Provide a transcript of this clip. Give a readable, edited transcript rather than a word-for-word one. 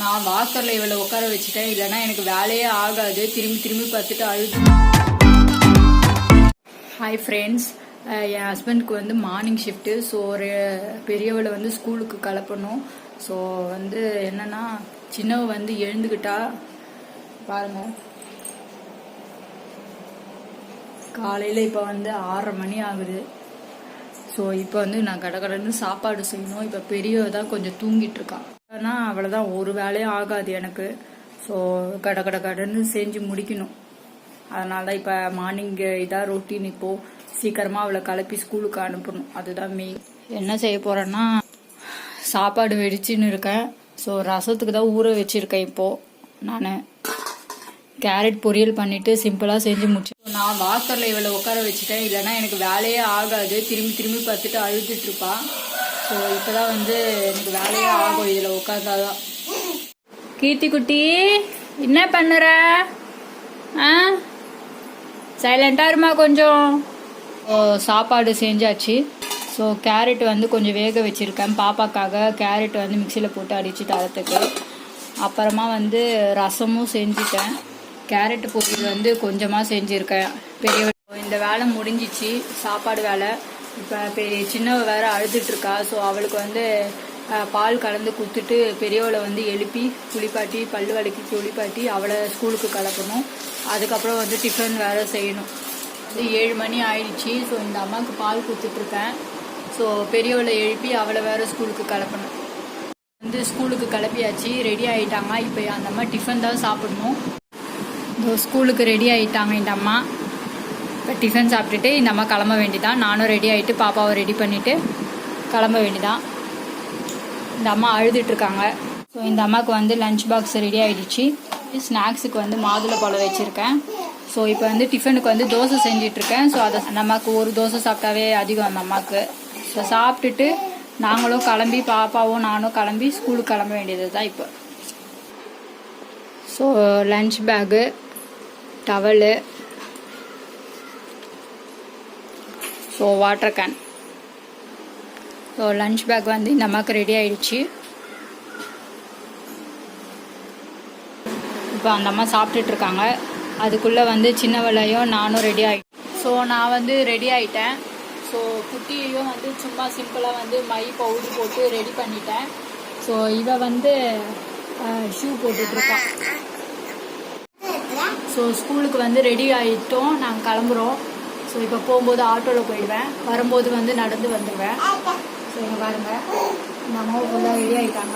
நான் வாக்கரில் இவளை உட்கார வச்சுட்டேன், இல்லைன்னா எனக்கு வேலையே ஆகாது. திரும்பி திரும்பி பார்த்துட்டு அழுது. ஹாய் ஃப்ரெண்ட்ஸ், என் ஹஸ்பண்டுக்கு வந்து மார்னிங் ஷிஃப்ட்டு. ஸோ ஒரு பெரியவளை வந்து ஸ்கூலுக்கு கிளப்பணும். ஸோ வந்து என்னன்னா, சின்னவ வந்து எழுந்துக்கிட்டா பாருங்க. காலையில் இப்போ வந்து 6:30 மணி ஆகுது. ஸோ இப்போ வந்து நான் கடகடன்னு சாப்பாடு செய்யணும். இப்போ பெரியவ தான் கொஞ்சம் தூங்கிட்டு இருக்கான். ஆனால் அவ்வளோதான், ஒரு வேலையும் ஆகாது எனக்கு. ஸோ கடன்னு செஞ்சு முடிக்கணும். அதனால தான் இப்போ மார்னிங் இதான் ரொட்டீன். இப்போது சீக்கிரமாக அவளை கிளப்பி ஸ்கூலுக்கு அனுப்பணும். அதுதான் மெயின். என்ன செய்ய போகிறேன்னா, சாப்பாடு வெடிச்சுன்னு இருக்கேன். ஸோ ரசத்துக்கு தான் ஊற வச்சுருக்கேன். இப்போது நான் கேரட் பொரியல் பண்ணிவிட்டு சிம்பிளாக செஞ்சு முடிச்சேன். நான் வாக்கரில் இவளை உட்கார வச்சுட்டேன், இல்லைன்னா எனக்கு வேலையே ஆகாது. திரும்பி திரும்பி பார்த்துட்டு அழுதுட்டு இருப்பான். ஸோ இப்போ தான் வந்து எனக்கு வேலையே ஆகும் இதில் உட்காந்தாதான். கீர்த்தி குட்டி என்ன பண்ணுற? சைலண்டாக இருமா கொஞ்சம். சாப்பாடு செஞ்சாச்சு. ஸோ கேரட் வந்து கொஞ்சம் வேக வச்சுருக்கேன் பாப்பாக்காக. கேரட் வந்து மிக்சியில் போட்டு அடித்து தரத்துக்கு. அப்புறமா வந்து ரசமும் செஞ்சுட்டேன். கேரட் பொரியல் வந்து கொஞ்சமாக செஞ்சுருக்கேன். பெரிய இந்த வேலை முடிஞ்சிச்சு, சாப்பாடு வேலை. இப்போ சின்னவ வேற அழுதுட்டுருக்கா. ஸோ அவளுக்கு வந்து பால் கலந்து கொடுத்துட்டு பெரியவளை வந்து எழுப்பி குளிப்பாட்டி பல்லு வலிக்கி குளிப்பாட்டி அவளை ஸ்கூலுக்கு கிளப்பணும். அதுக்கப்புறம் வந்து டிஃபன் வேறு செய்யணும். வந்து 7 மணி ஆயிடுச்சு. ஸோ இந்த அம்மாவுக்கு பால் கொடுத்துட்ருக்கேன். ஸோ பெரியவளை எழுப்பி அவளை வேறு ஸ்கூலுக்கு கிளப்பணும். வந்து ஸ்கூலுக்கு கிளப்பியாச்சு, ரெடி ஆகிட்டாங்க. இப்போ அந்த அம்மா டிஃபன் தான் சாப்பிடணும். ஸ்கூலுக்கு ரெடி ஆகிட்டாங்க இந்த அம்மா. இப்போ டிஃபன் சாப்பிட்டுட்டு இந்த அம்மா கிளம்ப வேண்டிதான். நானும் ரெடி ஆகிட்டு பாப்பாவை ரெடி பண்ணிவிட்டு கிளம்ப வேண்டிதான். இந்த அம்மா அழுதுட்டுருக்காங்க. ஸோ இந்த அம்மாவுக்கு வந்து லஞ்ச் பாக்ஸ் ரெடி ஆகிடுச்சு. ஸ்நாக்ஸுக்கு வந்து மாதுளை பழம் வச்சுருக்கேன். ஸோ இப்போ வந்து டிஃபனுக்கு வந்து தோசை செஞ்சிட்ருக்கேன். ஸோ அதை அந்த அம்மாவுக்கு ஒரு தோசை சாப்பிட்டாவே அதிகம் அந்த அம்மாவுக்கு. ஸோ சாப்பிட்டுட்டு நாங்களும் கிளம்பி பாப்பாவும் நானும் கிளம்பி ஸ்கூலுக்கு கிளம்ப வேண்டியது தான் இப்போ. So lunch bag, towel, so water can. So lunch bag வந்து இந்த அம்மாவுக்கு ரெடி ஆகிடுச்சு. இப்போ அந்த அம்மா சாப்பிட்டுட்ருக்காங்க. அதுக்குள்ளே வந்து சின்னவளையும் நானும் ரெடி ஆகிட்டேன். ஸோ நான் வந்து ரெடி ஆகிட்டேன். ஸோ குட்டியையும் வந்து சும்மா சிம்பிளாக வந்து மை பவுடர் போட்டு ரெடி பண்ணிட்டேன். ஸோ இவ வந்து ஷூ போட்டுட்ருக்கான். ஸோ ஸ்கூலுக்கு வந்து ரெடி ஆகிட்டோம், நாங்கள் கிளம்புறோம். ஸோ இப்போ போகும்போது ஆட்டோவில் போயிடுவேன், வரும்போது வந்து நடந்து வந்துடுவேன். ஸோ இங்கே பாருங்கள், நம்ம ஃபுல்லாக ரெடி ஆகிட்டாங்க.